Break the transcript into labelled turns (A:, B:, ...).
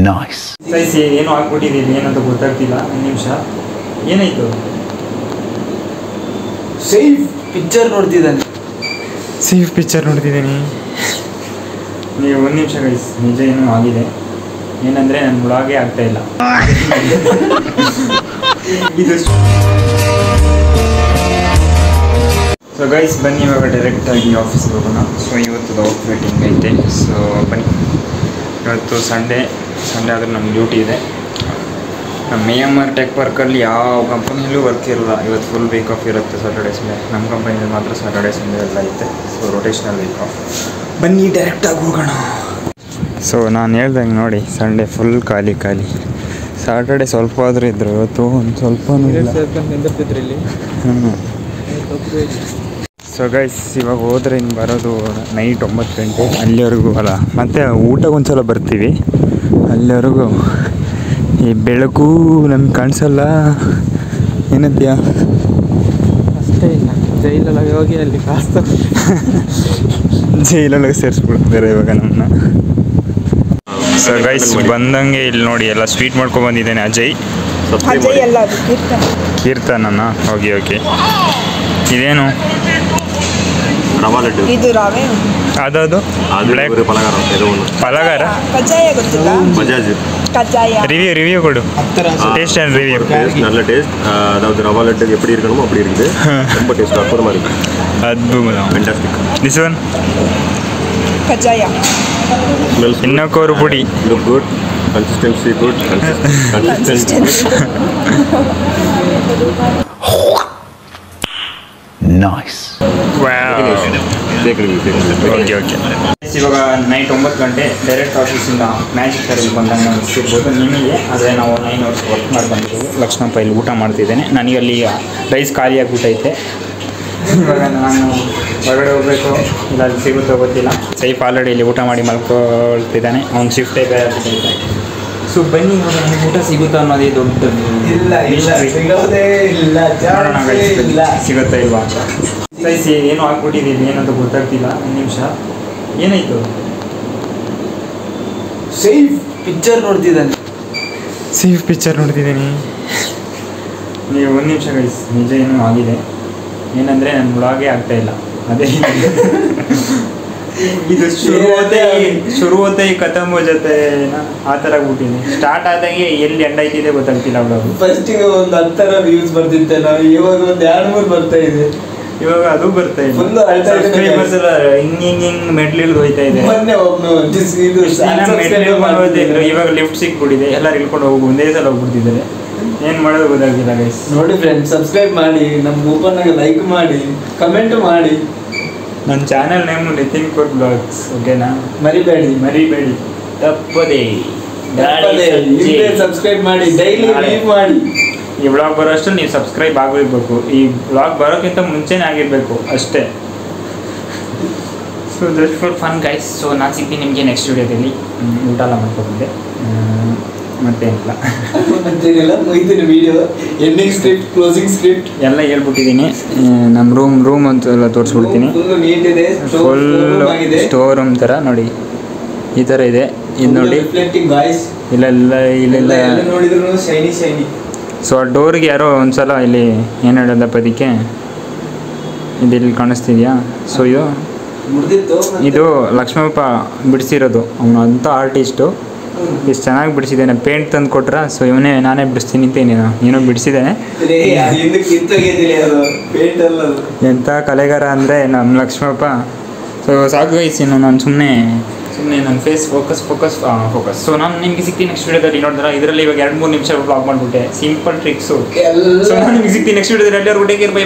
A: Nice.
B: Size ಏನೋ ಹಾಕ್ಬಿಟ್ಟಿದ್ದೀನಿ, ಏನಂತ ಗೊತ್ತಾಗ್ತಿಲ್ಲ. ಒಂದು ನಿಮಿಷ, ಏನಾಯ್ತು?
C: ಸೇಫ್ ಪಿಕ್ಚರ್ ನೋಡ್ತಿದ್ದಾನೆ.
B: ಸೇಫ್ ಪಿಕ್ಚರ್ ನೋಡ್ತಿದ್ದೀನಿ. ನೀವು ಒಂದು ನಿಮಿಷ ಗೈಸ್, ನಿಜ ಏನೋ ಆಗಿದೆ. ಏನಂದರೆ ನನ್ನ ವ್ಲಾಗೇ ಆಗ್ತಾಯಿಲ್ಲ. ಇದು ಸೊ ಗೈಸ್ ಬನ್ನಿ, ಇವಾಗ ಡೈರೆಕ್ಟಾಗಿ ಆಫೀಸ್ಗೆ ಹೋಗೋಣ. ಸೊ ಇವತ್ತು ಔಟ್ಫಿಟ್ ಹಿಂಗೈತೆ. ಸೊ ಬನ್ನಿ, ಇವತ್ತು ಸಂಡೇ ಆದರೂ ನಮ್ಮ ಡ್ಯೂಟಿ ಇದೆ. ನಮ್ಮ AMR ಟೆಕ್ ವರ್ಕಲ್ಲಿ ಯಾವ ಕಂಪನಿಯಲ್ಲೂ ವರ್ಕ್ ಇರಲ್ಲ. ಇವತ್ತು ಫುಲ್ ವೀಕ್ ಆಫ್ ಇರುತ್ತೆ, ಸ್ಯಾಟರ್ಡೇ ಸಂಡೇ. ನಮ್ಮ ಕಂಪನಿಯಲ್ಲಿ ಮಾತ್ರ ಸ್ಯಾಟರ್ಡೇ ಸಂಡೇ ಎಲ್ಲ ಐತೆ. So rotational week off. ಬನ್ನಿ ಡೈರೆಕ್ಟಾಗಿ ಹೋಗೋಣ. ಸೊ ನಾನು ಹೇಳ್ದಂಗೆ ನೋಡಿ, ಸಂಡೇ ಫುಲ್ ಖಾಲಿ. ಸ್ಯಾಟರ್ಡೇ ಸ್ವಲ್ಪ ಆದರೂ ಇದ್ದರು, ಇವತ್ತು ಒಂದು ಸ್ವಲ್ಪನೂ ಇಲ್ಲ. ಸೊ ಗೈಸ್ ಇವಾಗ ಹೋದರೆ ಇನ್ನು ಬರೋದು ನೈಟ್ 9 ಗಂಟೆ. ಅಲ್ಲಿವರೆಗೂ ಅಲ್ಲ, ಮತ್ತು ಊಟಕ್ಕೆ ಒಂದ್ಸಲ ಬರ್ತೀವಿ. ಅಲ್ಲಿವರೆಗೂ ಈ ಬೆಳಕು ನಮ್ಗೆ ಕಾಣಿಸಲ್ಲ. ಏನದ್ಯಾ
C: ಅಷ್ಟೇ, ಜೈಲೊಳಗೆ ಹೋಗಿ ಅಲ್ಲಿ ಕಾಸ್ತ
B: ಜೈಲೊಳಗೆ ಸೇರಿಸ್ಬಿಡ್ತಾರೆ ಇವಾಗ ನಮ್ಮನ್ನ. ಸೊ ಗೈಸ್ ಬಂದಂಗೆ ಇಲ್ಲಿ ನೋಡಿ, ಎಲ್ಲ ಸ್ವೀಟ್ ಮಾಡ್ಕೊಂಡು ಬಂದಿದ್ದೇನೆ. ಅಜಯ್ ಕೀರ್ತನನ್ನ. ಓಕೆ. ಇದೇನು?
D: ರವಾ ಲಡ್ಡು.
E: ಇದು ರವೆ.
D: ಅದು
B: ಪಲಗಾರ.
E: ಕಜ್ಜಾಯ ಗೊತ್ತಿಲ್ಲ?
D: ಬಜಾಜ್
E: கஜாய
B: ரிவ்யூ கொடு. Taste and review.
D: நல்ல டேஸ்ட். அதாவது ரவா லட்டு எப்படி இருக்கணுமோ அப்படி இருக்குது. ரொம்ப டேஸ்ட் அற்புதமா இருக்கு.
B: அற்புதம். ஃபேண்டாஸ்டிக். திஸ் ஒன்
E: கஜாய.
B: இன்னொரு ஒரு பொடி.
D: Look good. Consistency good. Consistency.
A: Nice.
B: Okay. ಇವಾಗ ನೈಟ್ 9 ಗಂಟೆ. ಡೈರೆಕ್ಟ್ ಆಫೀಸಿಂದ ಮ್ಯಾಜಿಕ್ ಥರಲ್ಲಿ ಬಂದಂಗೆ ಅನಿಸ್ತಿರ್ಬೋದು ನಿಮಗೆ. ಆದರೆ ನಾವು 9 ಅವರ್ಸ್ ವರ್ಕ್ ಮಾಡಿ ಬಂದಿದ್ದೀವಿ. ಲಕ್ಷ್ಮಪ್ಪ ಇಲ್ಲಿ ಊಟ ಮಾಡ್ತಿದ್ದೇನೆ. ನನಗಲ್ಲಿ ರೈಸ್ ಖಾಲಿಯಾಗ್ಬಿಟ್ಟೈತೆ. ಇವಾಗ ನಾನು ಹೊರಗಡೆ ಹೋಗಬೇಕು, ಇಲ್ಲ ಅಲ್ಲಿ ಸಿಗುತ್ತೋ ಗೊತ್ತಿಲ್ಲ. ಸೈಫ್ ಆಲ್ರೆಡಿ ಇಲ್ಲಿ ಊಟ ಮಾಡಿ ಮಲ್ಕೊಳ್ತಿದ್ದಾನೆ. ಅವ್ನು ಶಿಫ್ಟೇ ಬೇರೆ ಆಗ್ಬಿಟ್ಟೈತೆ. ಸೊ ಬನ್ನಿ, ಇವಾಗ ನನಗೆ ಊಟ ಸಿಗುತ್ತಾ ಅನ್ನೋದೇ ದೊಡ್ಡದು. ಸಿಗುತ್ತಾ ಇಲ್ವಾ ಅಂತ. ಸೈಸ್ ಏನೋ ಹಾಕ್ಬಿಟ್ಟಿದ್ದೀನಿ, ಏನಂತ ಗೊತ್ತಾಗ್ತಿಲ್ಲ. ಒಂದು ನಿಮಿಷ, ಏನಾಯಿತು?
C: ಸೇಫ್ ಪಿಕ್ಚರ್ ನೋಡ್ತಿದ್ದಾನೆ.
B: ನೀವು ಒಂದು ನಿಮಿಷ ಗೈಸ್, ನಿಜ ಏನೋ ಆಗಿದೆ. ಏನಂದರೆ ನನ್ನ ವ್ಲಾಗೇ ಆಗ್ತಾಯಿಲ್ಲ. ಅದೇ ಇದು ಶುರು ಹೋತೆ ಖತಮ್ ಹೋ ಜತೆ ಆ ಥರ ಆಗ್ಬಿಟ್ಟಿದೆ. ಸ್ಟಾರ್ಟ್ ಆದಾಗೆ ಎಲ್ಲಿ ಎಂಡ್ ಆಯ್ತಿದೆ ಗೊತ್ತಾಗ್ತಿಲ್ಲ ವ್ಲಾಗ್.
C: ಫಸ್ಟಿಗೆ ಒಂದು 10 ವ್ಯೂಸ್ ಬರ್ತಿತ್ತೆ, ಇವಾಗ ಒಂದು 2-3 ಬರ್ತಾ ಇದೆ.
B: ಇವಾಗ ಅದು ಬರ್ತಾ ಇದೆ. ಸಬ್ಸ್ಕ್ರೈಬರ್ಸ್ ಎಲ್ಲ ಹಿಂಗ್ ಮೆಟ್ಲಿಲ್ದು ಹೋಯ್ತಾ ಇದೆ. ಇವಾಗ ಲಿಫ್ಟ್ ಸಿಕ್ಬಿಟ್ಟಿದೆ. ಎಲ್ಲರೂ ಇಳ್ಕೊಂಡು ಹೋಗಿ ಒಂದೇ ಸಲ ಹೋಗ್ಬಿಡ್ತಿದ್ದಾರೆ. ಏನು ಮಾಡೋದು ಗೊತ್ತಾಗ್ತಿಲ್ಲ ಗೈಸ್.
C: ನೋಡಿ ಫ್ರೆಂಡ್ಸ್, ಸಬ್ಸ್ಕ್ರೈಬ್ ಮಾಡಿ, ನಮ್ಮ ಓಪನ್ನಾಗಿ ಲೈಕ್ ಮಾಡಿ, ಕಮೆಂಟ್ ಮಾಡಿ.
B: ನನ್ನ channel name Nitin core blogs. ಓಕೆನಾ? ಮರಿಬೇಡಿ ತಪ್ಪದೇ.
C: ಸಬ್ಸ್ಕ್ರೈಬ್ ಮಾಡಿ, ಡೈಲಿ ಲೈಕ್ ಮಾಡಿ.
B: ಈ ವ್ಲಾಗ್ ಬರೋಷ್ಟು ನೀವು ಸಬ್ಸ್ಕ್ರೈಬ್ ಆಗಿರ್ಬೇಕು. ಈ ವ್ಲಾಗ್ ಬರೋಕ್ಕಿಂತ ಮುಂಚೆನೇ ಆಗಿರಬೇಕು ಅಷ್ಟೇ. So just for fun guys. So ನಾನು ಸಿಗ್ತೀನಿ ನಿಮಗೆ ನೆಕ್ಸ್ಟ್ ವಿಡಿಯೋದಲ್ಲಿ. ಊಟ ಎಲ್ಲ ಮಾಡ್ಕೊಂಡ್ಬಂದೆ, ಮತ್ತೇನಿಲ್ಲ.
C: Video ending script, closing script ಎಲ್ಲ
B: ಹೇಳ್ಬಿಟ್ಟಿದ್ದೀನಿ. ನಮ್ಮ ರೂಮ್ ಅಂತ ಎಲ್ಲ ತೋರಿಸ್ಬಿಡ್ತೀನಿ. ಫುಲ್ ಸ್ಟೋರ್ ರೂಮ್ ಥರ ನೋಡಿ, ಈ ಥರ ಇದೆ. ಇದು ನೋಡಿ, ಇಲ್ಲೆಲ್ಲ
C: ನೋಡಿದ್ರು ಶೈನಿ.
B: ಸೊ ಆ ಡೋರಿಗೆ ಯಾರೋ ಒಂದ್ಸಲ ಇಲ್ಲಿ ಏನು ಹೇಳೋದಪ್ಪ ಅದಕ್ಕೆ, ಇಲ್ಲಿ ಕಾಣಿಸ್ತಿದ್ಯಾ? ಸೊ ಇದು ಲಕ್ಷ್ಮಪ್ಪ ಬಿಡಿಸಿರೋದು. ಅವನು ಅಂಥ ಆರ್ಟಿಸ್ಟು. ಎಷ್ಟು ಚೆನ್ನಾಗಿ ಬಿಡಿಸಿದ್ದಾನೆ. ಪೇಂಟ್ ತಂದು ಕೊಟ್ರ. ಸೊ ನಾನೇ ಬಿಡಿಸ್ತೀನಿ ಅಂತ ಏನೋ ಬಿಡಿಸಿದ್ದಾನೆ. ಎಂಥ ಕಲೆಗಾರ ಅಂದರೆ ನಮ್ಮ ಲಕ್ಷ್ಮಪ್ಪ. ಸೊ ಸಾಕು ಗೈಸ್, ಇನ್ನು ನಾನು ಸುಮ್ಮನೆ ನನ್ನ ಫೇಸ್ ಫೋಕಸ್. ಸೊ ನಾನು ನಿಮಗೆ ಸಿಗ್ತೀನಿ ನೆಕ್ಸ್ಟ್ ವಿಡಿಯೋದಲ್ಲಿ. ನೋಡಿದ್ರೆ ಇದರಲ್ಲಿ ಇವಾಗ 2-3 ನಿಮಿಷ ಬ್ಲಾಗ್ ಮಾಡಿಬಿಟ್ಟೆ. Simple tricks. ಸೊ ನಾನು ನಿಮಗೆ ಸಿಗ್ತೀನಿ ನೆಕ್ಸ್ಟ್ ವಿಡಿಯೋದಲ್ಲಿ. ಎಲ್ಲರೂ ಟೇಕ್ ಕೇರ್. ಬೈ.